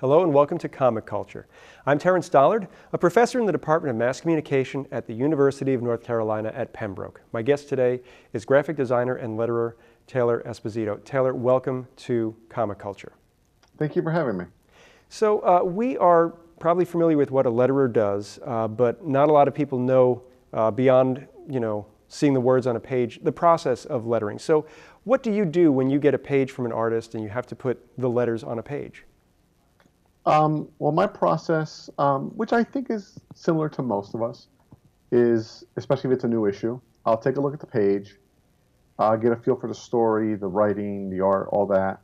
Hello and welcome to Comic Culture. I'm Terrence Dollard, a professor in the Department of Mass Communication at the University of North Carolina at Pembroke. My guest today is graphic designer and letterer Taylor Esposito. Taylor, welcome to Comic Culture. Thank you for having me. So we are probably familiar with what a letterer does, but not a lot of people know beyond, seeing the words on a page, the process of lettering. So what do you do when you get a page from an artist and you have to put the letters on a page? Well, my process, which I think is similar to most of us, is, especially if it's a new issue, I'll take a look at the page, get a feel for the story, the writing, the art, all that,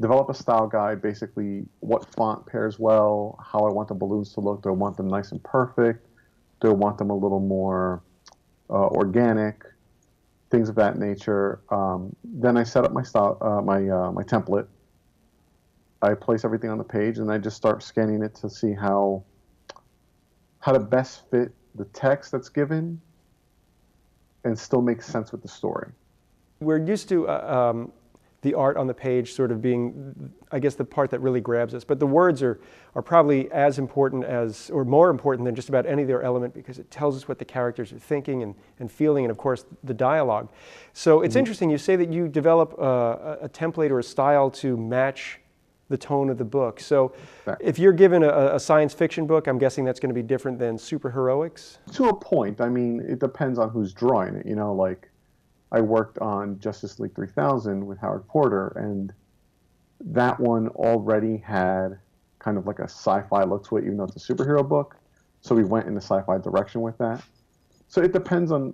develop a style guide, basically what font pairs well, how I want the balloons to look. Do I want them nice and perfect? Do I want them a little more organic? Things of that nature. Then I set up my style, my template. I place everything on the page, and I just start scanning it to see how to best fit the text that's given and still make sense with the story. We're used to the art on the page sort of being, I guess, the part that really grabs us, but the words are probably as important as, or more important than just about any other element, because it tells us what the characters are thinking and feeling, and of course the dialogue. So it's interesting, you say that you develop a template or a style to match the tone of the book. So if you're given a science fiction book, I'm guessing that's going to be different than superheroics? To a point. I mean, it depends on who's drawing it. Like I worked on Justice League 3000 with Howard Porter, and that one already had kind of like a sci-fi look to it, even though it's a superhero book. So we went in the sci-fi direction with that. So it depends on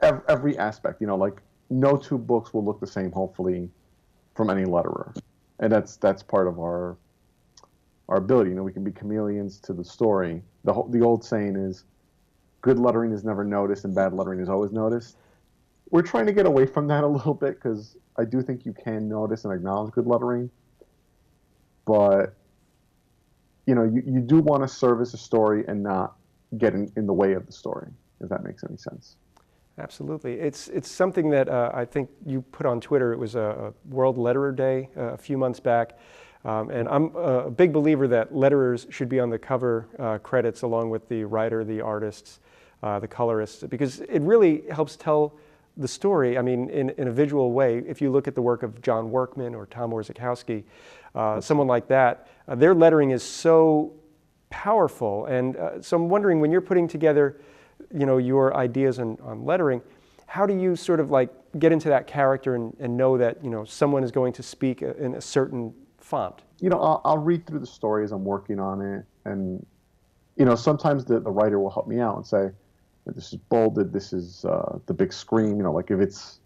every aspect. Like no two books will look the same, hopefully, from any letterer. And that's part of our ability. We can be chameleons to the story. The old saying is, good lettering is never noticed and bad lettering is always noticed. We're trying to get away from that a little bit, because I do think you can notice and acknowledge good lettering. But, you do want to service a story and not get in the way of the story, if that makes any sense. Absolutely. It's something that I think you put on Twitter. It was a World Letterer Day a few months back. And I'm a big believer that letterers should be on the cover credits along with the writer, the artists, the colorists, because it really helps tell the story, in a visual way. If you look at the work of John Workman or Tom Orzechowski, someone like that, their lettering is so powerful. And so I'm wondering, when you're putting together your ideas on lettering, how do you sort of like get into that character and know that, someone is going to speak in a certain font? I'll read through the story as I'm working on it. And, sometimes the writer will help me out and say, this is bolded, this is the big screen, like if it's,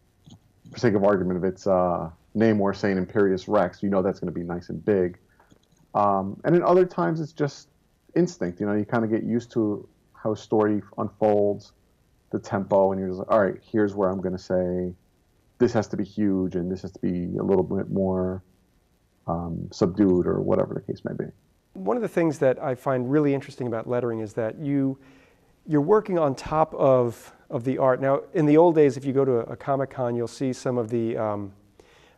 for sake of argument, if it's Namor saying Imperious Rex, that's going to be nice and big. And in other times it's just instinct, you kind of get used to how a story unfolds, the tempo, and you're just like, all right, here's where I'm going to say this has to be huge and this has to be a little bit more subdued, or whatever the case may be. One of the things that I find really interesting about lettering is that you're working on top of the art. Now, in the old days, if you go to a Comic-Con, you'll see some of the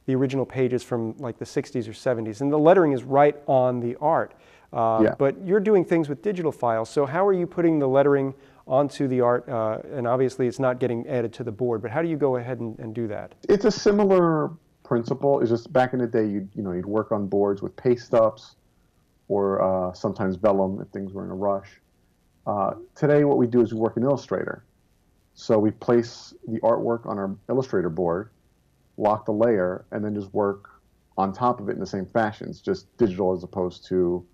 original pages from like the 60s or 70s, and the lettering is right on the art. But you're doing things with digital files, so how are you putting the lettering onto the art? And obviously it's not getting added to the board, but how do you go ahead and do that? It's a similar principle. It's just back in the day, you'd work on boards with paste ups or sometimes vellum if things were in a rush. Today what we do is we work in Illustrator. So we place the artwork on our Illustrator board, lock the layer, and then just work on top of it in the same fashion. It's just digital as opposed to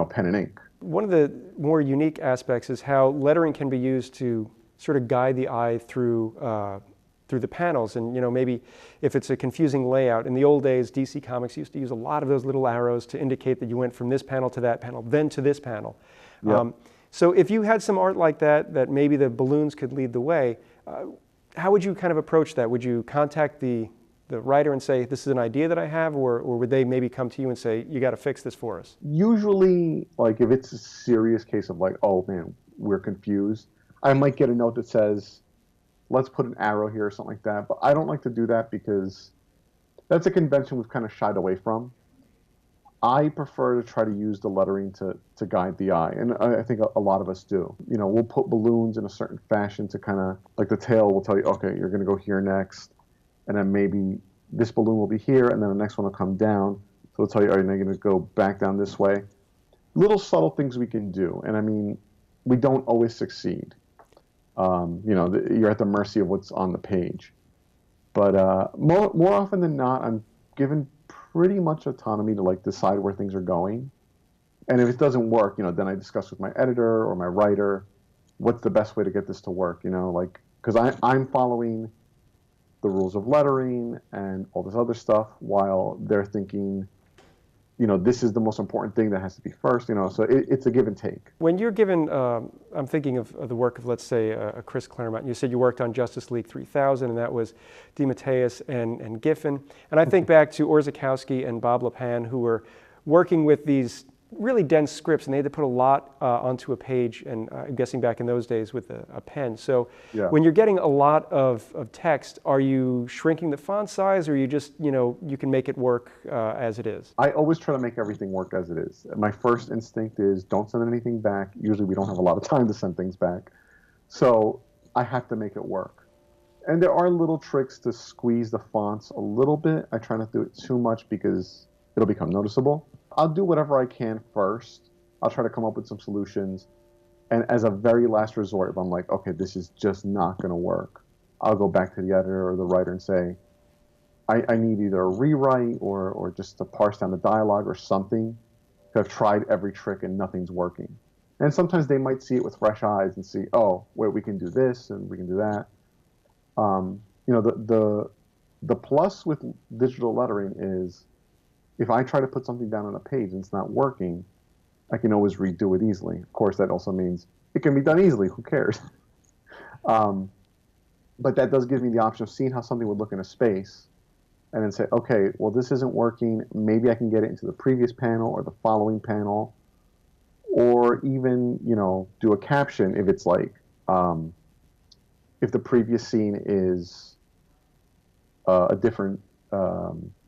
pen and ink. One of the more unique aspects is how lettering can be used to sort of guide the eye through the panels. And maybe if it's a confusing layout, in the old days, DC Comics used to use a lot of those little arrows to indicate that you went from this panel to that panel, then to this panel. Yep. So if you had some art like that maybe the balloons could lead the way, how would you kind of approach that? Would you contact the writer and say, this is an idea that I have, or would they maybe come to you and say, you got to fix this for us? Usually, like if it's a serious case of like, oh man, we're confused, I might get a note that says, let's put an arrow here or something like that. But I don't like to do that because that's a convention we've kind of shied away from. I prefer to try to use the lettering to guide the eye, and I think a lot of us do. You know, we'll put balloons in a certain fashion to kind of, like the tail will tell you, okay, you're going to go here next, and then maybe this balloon will be here, and then the next one will come down. So it'll tell you, are you going to go back down this way? Little subtle things we can do, and I mean, we don't always succeed. You know, you're at the mercy of what's on the page. But more often than not, I'm given pretty much autonomy to like decide where things are going. And if it doesn't work, you know, then I discuss with my editor or my writer, what's the best way to get this to work, you know, like, because I'm following the rules of lettering and all this other stuff while they're thinking, you know, this is the most important thing that has to be first, you know, so it's a give and take. When you're given, I'm thinking of the work of, let's say, a Chris Claremont. You said you worked on Justice League 3000, and that was DeMatteis and Giffen. And I think back to Orzechowski and Bob Lepine, who were working with these really dense scripts, and they had to put a lot onto a page, and I'm guessing back in those days with a pen. So Yeah. when you're getting a lot of text, are you shrinking the font size, or you just, you know, you can make it work as it is? I always try to make everything work as it is. My first instinct is don't send anything back. Usually we don't have a lot of time to send things back. So I have to make it work. And there are little tricks to squeeze the fonts a little bit. I try not to do it too much because it'll become noticeable. I'll do whatever I can first. I'll try to come up with some solutions. And as a very last resort, if I'm like, okay, this is just not going to work, I'll go back to the editor or the writer and say, I need either a rewrite or just to parse down the dialogue or something. I've tried every trick and nothing's working. And sometimes they might see it with fresh eyes and see, oh, wait, we can do this and we can do that. You know, the plus with digital lettering is if I try to put something down on a page and it's not working, I can always redo it easily. Of course, that also means it can be done easily. Who cares? But that does give me the option of seeing how something would look in a space and then say, okay, well, this isn't working. Maybe I can get it into the previous panel or the following panel, or even, you know, do a caption if it's like, if the previous scene is a different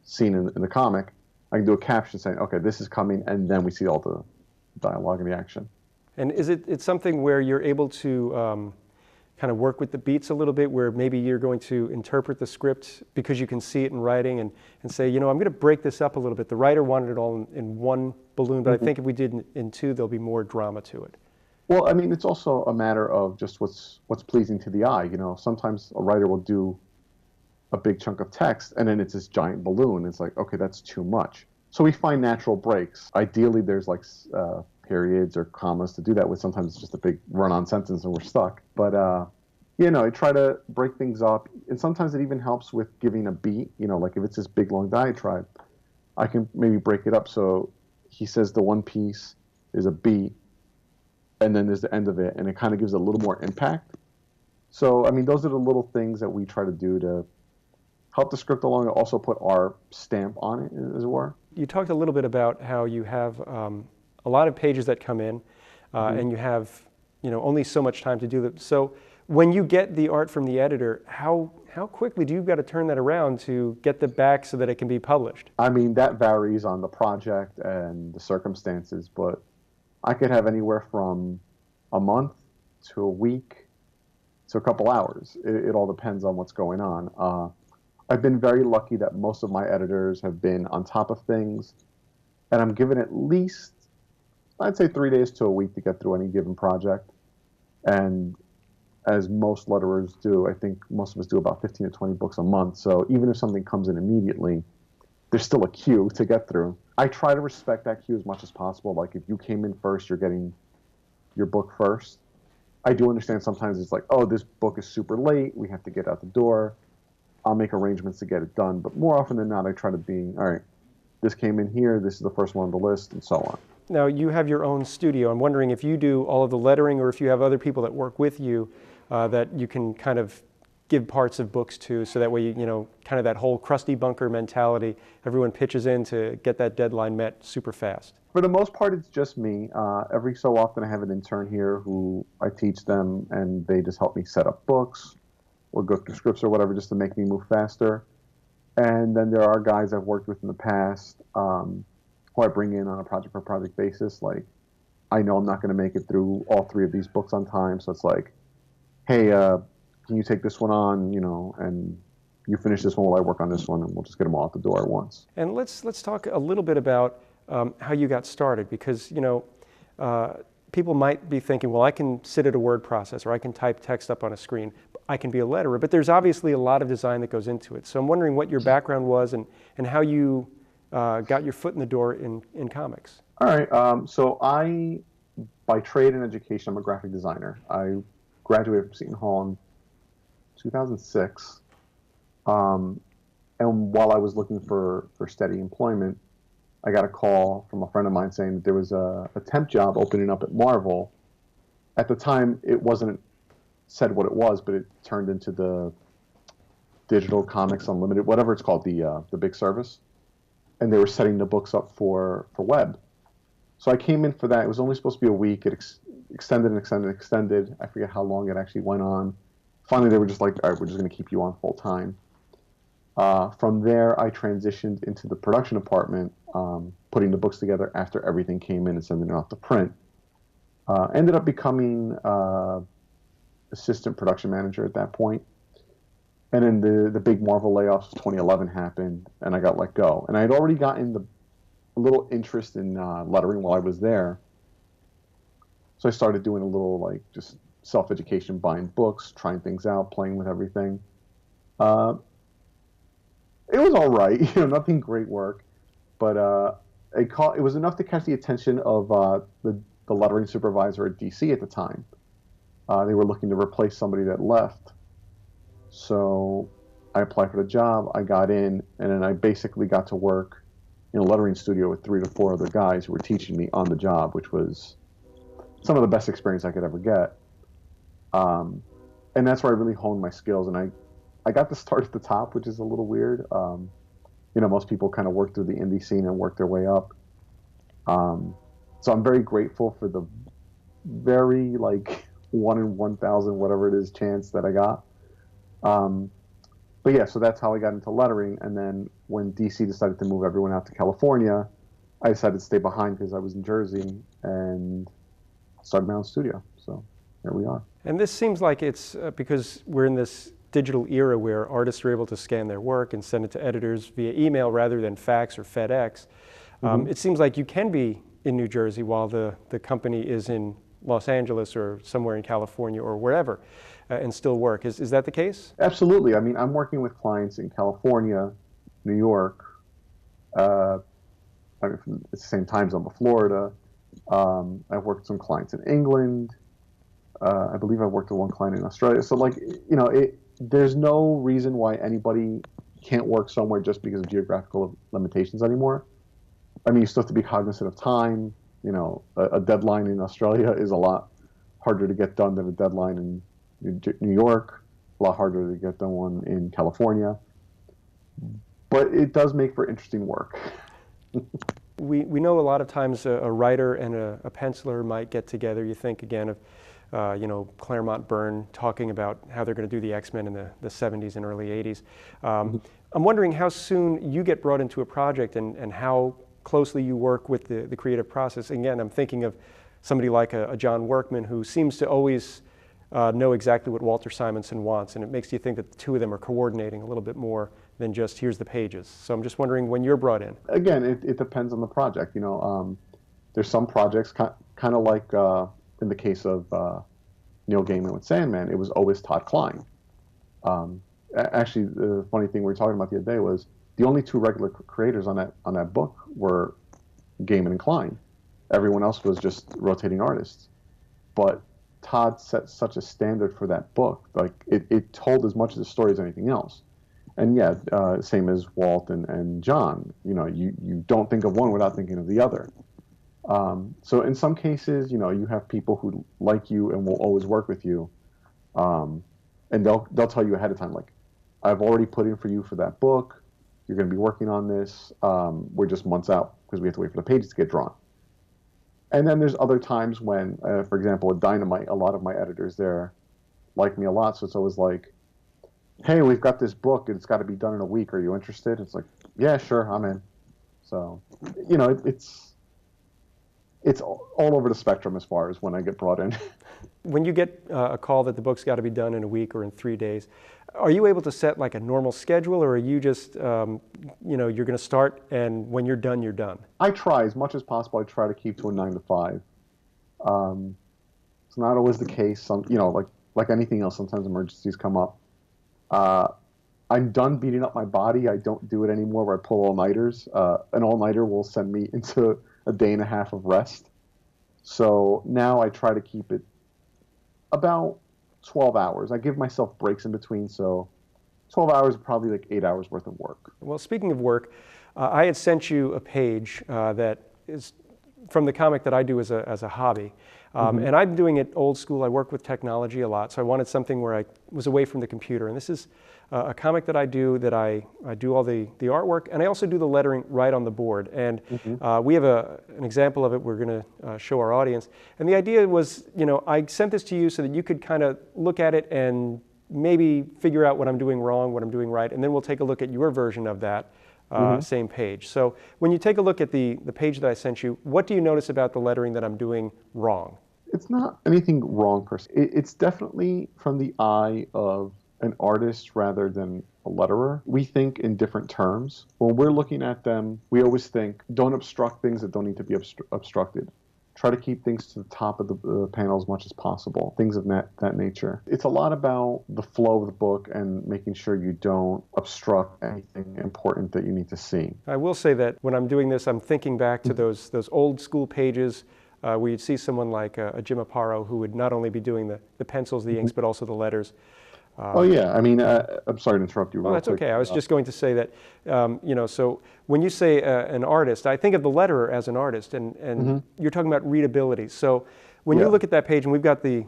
scene in the comic, I can do a caption saying, okay, this is coming, and then we see all the dialogue and the action. And is it's something where you're able to kind of work with the beats a little bit, where maybe you're going to interpret the script because you can see it in writing and say, you know, I'm going to break this up a little bit. The writer wanted it all in one balloon, but I think if we did in two, there'll be more drama to it. Well, I mean, it's also a matter of just what's pleasing to the eye. You know, sometimes a writer will do a big chunk of text, and then it's this giant balloon. It's like, okay, that's too much. So we find natural breaks. Ideally, there's like periods or commas to do that with. Sometimes it's just a big run-on sentence and we're stuck. But, you know, I try to break things up. And sometimes it even helps with giving a beat. You know, like if it's this big, long diatribe, I can maybe break it up. So he says the one piece is a beat, and then there's the end of it, and it kind of gives a little more impact. So, I mean, those are the little things that we try to do to help the script along and also put our stamp on it, as it were. You talked a little bit about how you have a lot of pages that come in, and you have, you know, only so much time to do that. So when you get the art from the editor, how quickly do you got to turn that around to get the back so that it can be published? I mean, that varies on the project and the circumstances, but I could have anywhere from a month to a week to a couple hours. It all depends on what's going on. I've been very lucky that most of my editors have been on top of things, and I'm given at least, I'd say 3 days to a week to get through any given project. And as most letterers do, I think most of us do about 15 to 20 books a month. So even if something comes in immediately, there's still a queue to get through. I try to respect that queue as much as possible. Like if you came in first, you're getting your book first. I do understand sometimes it's like, oh, this book is super late. We have to get out the door. I'll make arrangements to get it done. But more often than not, I try to be, all right, this came in here. This is the first one on the list, and so on. Now, you have your own studio. I'm wondering if you do all of the lettering or if you have other people that work with you that you can kind of give parts of books to, so that way, you know, kind of that whole crusty bunker mentality, everyone pitches in to get that deadline met super fast. For the most part, it's just me. Every so often I have an intern here who I teach them, and they just help me set up books or go through scripts or whatever just to make me move faster. And then there are guys I've worked with in the past who I bring in on a project per project basis. Like, I know I'm not going to make it through all three of these books on time, so it's like, hey, can you take this one on, and you finish this one while I work on this one, and we'll just get them all out the door at once. And let's talk a little bit about how you got started, because people might be thinking, well, I can sit at a word processor, I can type text up on a screen, I can be a letterer, but there's obviously a lot of design that goes into it. So I'm wondering what your background was and how you got your foot in the door in comics. All right. So by trade and education, I'm a graphic designer. I graduated from Seton Hall in 2006. And while I was looking for steady employment, I got a call from a friend of mine saying that there was a temp job opening up at Marvel. At the time, it wasn't said what it was, but it turned into the Digital Comics Unlimited, whatever it's called, the big service. And they were setting the books up for web. So I came in for that. It was only supposed to be a week. It extended and extended and extended. I forget how long it actually went on. Finally, they were just like, all right, we're just going to keep you on full time. From there, I transitioned into the production department, putting the books together after everything came in and sending it off to print. Ended up becoming assistant production manager at that point. And then the big Marvel layoffs of 2011 happened, and I got let go. And I had already gotten a little interest in lettering while I was there. So I started doing a little, like, just self-education, buying books, trying things out, playing with everything. It was all right, nothing great work, but it was enough to catch the attention of the lettering supervisor at DC at the time. They were looking to replace somebody that left. So I applied for the job, I got in, and then I basically got to work in a lettering studio with 3 to 4 other guys who were teaching me on the job, which was some of the best experience I could ever get. And that's where I really honed my skills, and I got to start at the top, which is a little weird. Most people kind of work through the indie scene and work their way up. So I'm very grateful for the very, like, 1 in 1,000, whatever it is, chance that I got. But yeah, so that's how I got into lettering. And then when DC decided to move everyone out to California, I decided to stay behind because I was in Jersey and started my own studio. So here we are. And this seems like it's because we're in this digital era where artists are able to scan their work and send it to editors via email rather than fax or FedEx. It seems like you can be in New Jersey while the company is in Los Angeles or somewhere in California or wherever and still work. Is that the case? Absolutely. I mean, I'm working with clients in California, New York, it's the same time zone, but Florida. I've worked with some clients in England. I believe I've worked with one client in Australia. So, like, there's no reason why anybody can't work somewhere just because of geographical limitations anymore. I mean, you still have to be cognizant of time. A deadline in Australia is a lot harder to get done than a deadline in New York, a lot harder to get done one in California. But it does make for interesting work. We know a lot of times a writer and a penciler might get together. You think again of Claremont Byrne talking about how they're going to do the X-Men in the 70s and early 80s. I'm wondering how soon you get brought into a project and how closely you work with the creative process. Again, I'm thinking of somebody like a John Workman who seems to always know exactly what Walter Simonson wants, and it makes you think that the two of them are coordinating a little bit more than just here's the pages. So I'm just wondering when you're brought in. Again, it depends on the project. There's some projects kind of like in the case of Neil Gaiman with Sandman, it was always Todd Klein. Actually, the funny thing we were talking about the other day was the only 2 regular creators on that book were Gaiman and Klein. Everyone else was just rotating artists. But Todd set such a standard for that book. Like, it told as much of the story as anything else. And yeah, same as Walt and John. You don't think of one without thinking of the other. So in some cases, you have people who like you and will always work with you, and they'll tell you ahead of time, like, I've already put in for you for that book. You're going to be working on this. We're just months out because we have to wait for the pages to get drawn. And then there's other times when, for example, at Dynamite, a lot of my editors there like me a lot, so it's always like, hey, we've got this book and it's got to be done in a week. Are you interested? It's like, yeah, sure, I'm in. So, it's all over the spectrum as far as when I get brought in. When you get a call that the book's got to be done in a week or in 3 days, are you able to set like a normal schedule, or are you just, you're going to start and when you're done, you're done? I try as much as possible. I try to keep to a 9 to 5. It's not always the case. Like anything else, sometimes emergencies come up. I'm done beating up my body. I don't do it anymore where I pull all-nighters. An all-nighter will send me into a day and a half of rest. So now I try to keep it about 12 hours. I give myself breaks in between, so 12 hours is probably like 8 hours worth of work. Well, speaking of work, I had sent you a page that is from the comic that I do as a hobby. And I'm doing it old school. I work with technology a lot, so I wanted something where I was away from the computer. And this is a comic that I do do all the artwork, and I also do the lettering right on the board. And we have an example of it we're going to show our audience. And the idea was, I sent this to you so that you could kind of look at it and maybe figure out what I'm doing wrong, what I'm doing right, and then we'll take a look at your version of that same page. So when you take a look at the page that I sent you, what do you notice about the lettering that I'm doing wrong? It's not anything wrong per se. It's definitely from the eye of an artist rather than a letterer. We think in different terms. When we're looking at them, we always think, don't obstruct things that don't need to be obstructed. Try to keep things to the top of the panel as much as possible, things of that nature. It's a lot about the flow of the book and making sure you don't obstruct anything important that you need to see. I will say that when I'm doing this, I'm thinking back to those old school pages where you'd see someone like a Jim Aparo who would not only be doing the pencils, the inks, but also the letters. Oh yeah, I mean, I'm sorry to interrupt you. Well, that's okay. I was just going to say that, so when you say an artist, I think of the letterer as an artist, and you're talking about readability. So when you look at that page, and we've got the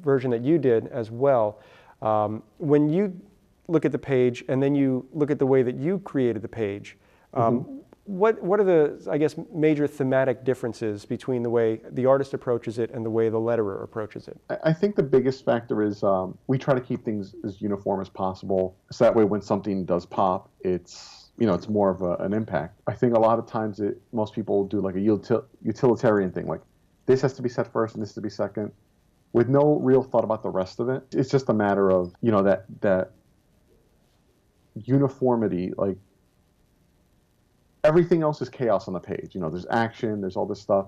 version that you did as well, when you look at the page and then you look at the way that you created the page, what are the, I guess, major thematic differences between the way the artist approaches it and the way the letterer approaches it? I think the biggest factor is we try to keep things as uniform as possible, so that way when something does pop, it's more of an impact. I think a lot of times most people do like a utilitarian thing, like this has to be set first and this has to be second, with no real thought about the rest of it. It's just a matter of that uniformity, like. Everything else is chaos on the page. There's action, there's all this stuff.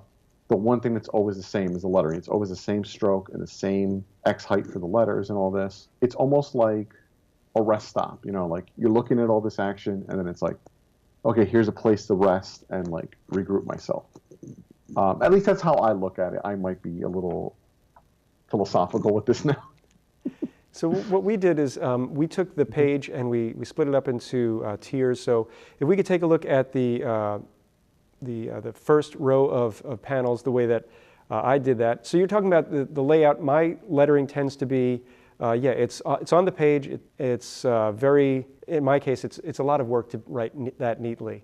The one thing that's always the same is the lettering. It's always the same stroke and the same X height for the letters and all this. It's almost like a rest stop, like you're looking at all this action and then it's like, okay, here's a place to rest and like regroup myself. At least that's how I look at it. I might be a little philosophical with this now. So what we did is we took the page and we split it up into tiers. So if we could take a look at the first row of panels, the way that I did that. So you're talking about the layout. My lettering tends to be, it's on the page. It's very, in my case, it's a lot of work to write that neatly.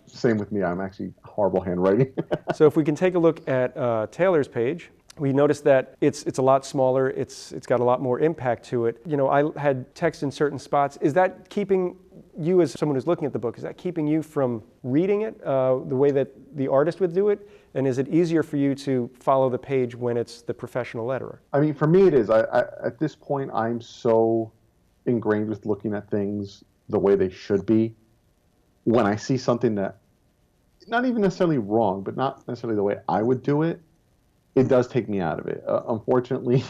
Same with me. I'm actually horrible handwriting. So if we can take a look at Taylor's page, we noticed that it's a lot smaller. It's got a lot more impact to it. I had text in certain spots. Is that keeping you, as someone who's looking at the book, is that keeping you from reading it the way that the artist would do it? And is it easier for you to follow the page when it's the professional letterer? I mean, for me it is. At this point, I'm so ingrained with looking at things the way they should be. When I see something that, not even necessarily wrong, but not necessarily the way I would do it, it does take me out of it. Unfortunately,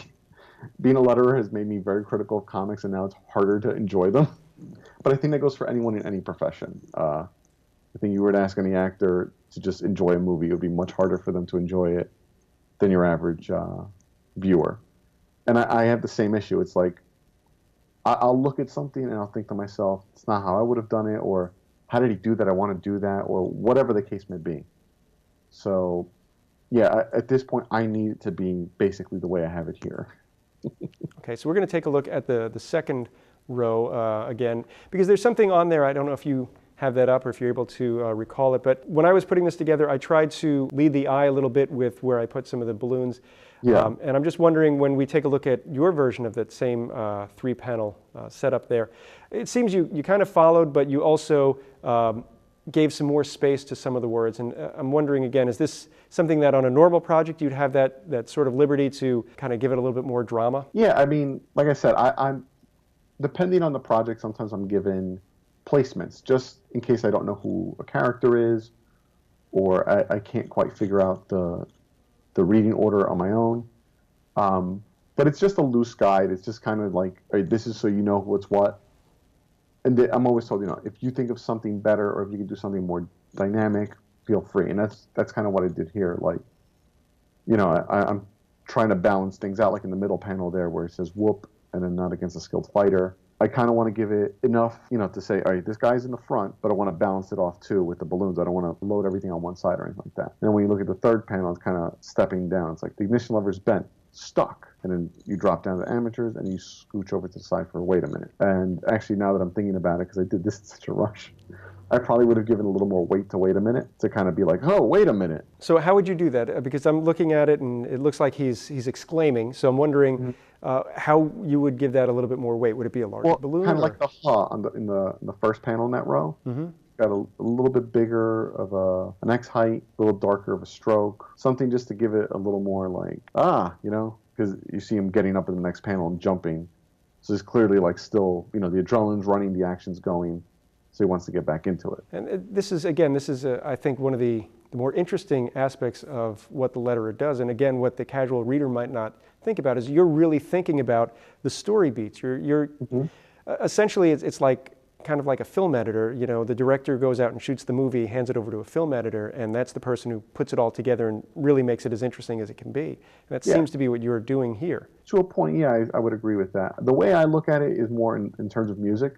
being a letterer has made me very critical of comics, and now it's harder to enjoy them. But I think that goes for anyone in any profession. I think you were to ask any actor to just enjoy a movie, it would be much harder for them to enjoy it than your average viewer. And I have the same issue. It's like, I'll look at something and I'll think to myself, it's not how I would have done it, or how did he do that? I want to do that, or whatever the case may be. So, yeah, at this point, I need it to be basically the way I have it here. Okay, so we're going to take a look at the second row again, because there's something on there. I don't know if you have that up or if you're able to recall it, but when I was putting this together, I tried to lead the eye a little bit with where I put some of the balloons. Yeah. And I'm just wondering, when we take a look at your version of that same three-panel setup there, it seems you kind of followed, but you also gave some more space to some of the words. And I'm wondering again, is this something that on a normal project you'd have that sort of liberty to kind of give it a little bit more drama? Yeah, I mean, like I said, I'm depending on the project, sometimes I'm given placements just in case I don't know who a character is, or I can't quite figure out the reading order on my own. But it's just a loose guide. It's just kind of like, all right, this is so you know what's what. And I'm always told, if you think of something better or if you can do something more dynamic, feel free. And that's kind of what I did here. Like, I'm trying to balance things out, like in the middle panel there where it says whoop and then not against a skilled fighter. I kind of want to give it enough, to say, all right, this guy's in the front, but I want to balance it off too with the balloons. I don't want to load everything on one side or anything like that. And then when you look at the third panel, it's kind of stepping down. It's like the ignition lever is bent, stuck. And then you drop down to amateurs and you scooch over to the side for wait a minute. And actually, now that I'm thinking about it, because I did this in such a rush, I probably would have given a little more weight to wait a minute to kind of be like, oh, wait a minute. So how would you do that? Because I'm looking at it and it looks like he's exclaiming. So I'm wondering how you would give that a little bit more weight. Would it be a larger balloon? Kind of like the ha in the first panel in that row. Got a little bit bigger of an X height, a little darker of a stroke, something just to give it a little more like, because you see him getting up in the next panel and jumping. So it's clearly like still, the adrenaline's running, the action's going. So he wants to get back into it. And this is, I think, one of the more interesting aspects of what the letterer does. And again, what the casual reader might not think about is you're really thinking about the story beats. You're essentially, it's like kind of like a film editor. The director goes out and shoots the movie, hands it over to a film editor, and that's the person who puts it all together and really makes it as interesting as it can be. And that seems to be what you're doing here. To a point, yeah, I would agree with that. The way I look at it is more in terms of music.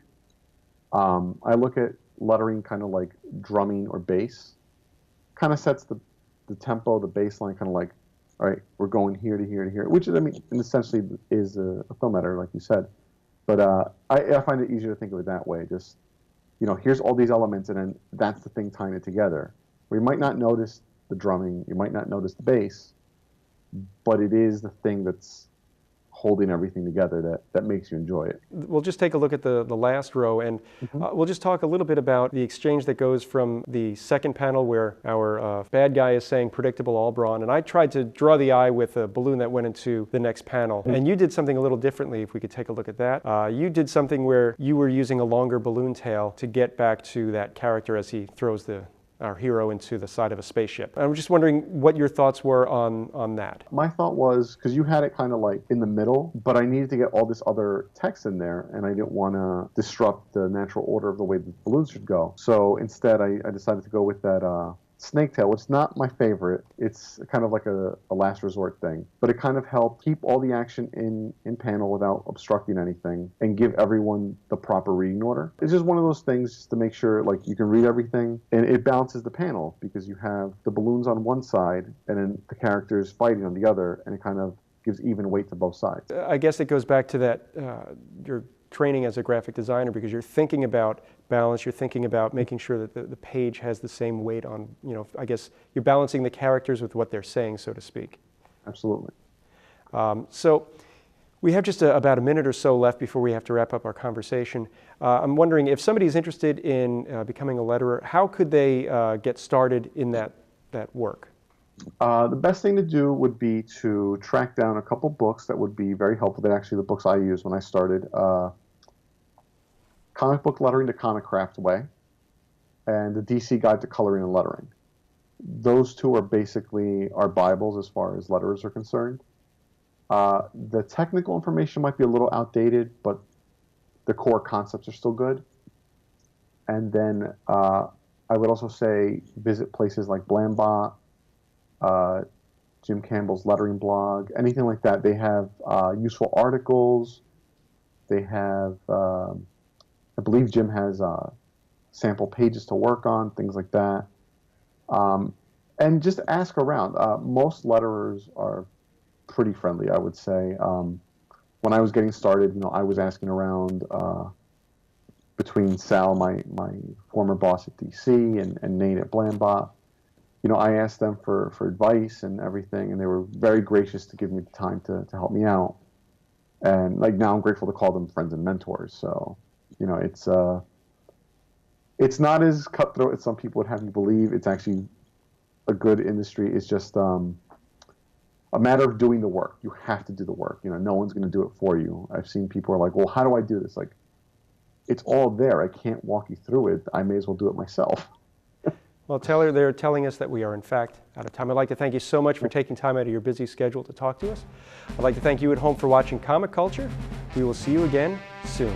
I look at lettering kind of like drumming or bass. Kind of sets the tempo, the bass line, kind of like, all right, we're going here to here to here, which is, essentially is a film editor, like you said. But I find it easier to think of it that way. Just, here's all these elements, and then that's the thing tying it together. Where you might not notice the drumming, you might not notice the bass, but it is the thing that's holding everything together that makes you enjoy it. We'll just take a look at the last row, and we'll just talk a little bit about the exchange that goes from the second panel where our bad guy is saying predictable all brawn, and I tried to draw the eye with a balloon that went into the next panel, and you did something a little differently, if we could take a look at that. You did something where you were using a longer balloon tail to get back to that character as he throws our hero into the side of a spaceship. I'm just wondering what your thoughts were on that. My thought was, because you had it kind of like in the middle, but I needed to get all this other text in there, and I didn't want to disrupt the natural order of the way the balloons should go. So instead, I decided to go with that snake tail, which is not my favorite. It's kind of like a last resort thing, but it kind of helped keep all the action in panel without obstructing anything and give everyone the proper reading order. It's just one of those things just to make sure like you can read everything, and it balances the panel because you have the balloons on one side and then the characters fighting on the other, and it kind of gives even weight to both sides. I guess it goes back to that your training as a graphic designer, because you're thinking about balance, you're thinking about making sure that the page has the same weight on, I guess you're balancing the characters with what they're saying, so to speak. Absolutely. So we have just about a minute or so left before we have to wrap up our conversation. I'm wondering if somebody's interested in becoming a letterer, how could they get started in that work? The best thing to do would be to track down a couple books that would be very helpful. They're actually the books I used when I started. Comic Book Lettering the Comic Craft Way, and the DC Guide to Coloring and Lettering. Those two are basically our Bibles as far as letterers are concerned. The technical information might be a little outdated, but the core concepts are still good. And then I would also say visit places like Blambot, Jim Campbell's lettering blog, anything like that. They have useful articles. They have, I believe Jim has sample pages to work on, things like that. And just ask around. Most letterers are pretty friendly, I would say. When I was getting started, I was asking around between Sal, my former boss at DC, and Nate at Blambot. I asked them for advice and everything, and they were very gracious to give me the time to help me out. And like now I'm grateful to call them friends and mentors. So, It's not as cutthroat as some people would have you believe. It's actually a good industry. It's just a matter of doing the work. You have to do the work. You know, no one's going to do it for you. I've seen people are like, well, how do I do this? Like, it's all there. I can't walk you through it. I may as well do it myself. Well, Taylor, they're telling us that we are, in fact, out of time. I'd like to thank you so much for taking time out of your busy schedule to talk to us. I'd like to thank you at home for watching Comic Culture. We will see you again soon.